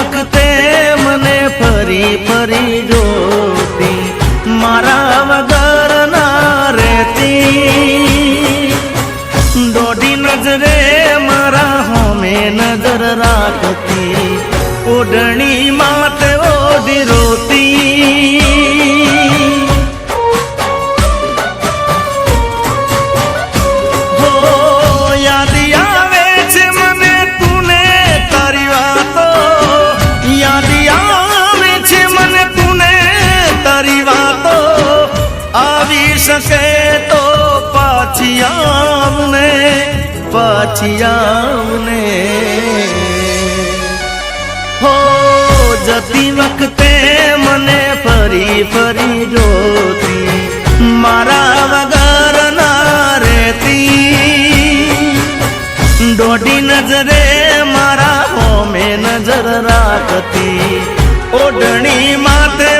વખતે મને ફરી ફરી જોતી, મારા વગર ના રહેતી, દોઢી નજરે મારા હોમે નજર રાખતી, ઓઢણી માતે ઓઢી રોતી. શકે તો પાછી આવને, પાછી આવને. હો જતી વખતે મને ફરી ફરી જોતી, મારા વગર ના રહેતી, દોઢી નજરે મારા હોમે નજર રાખતી, ઓઢણી માથે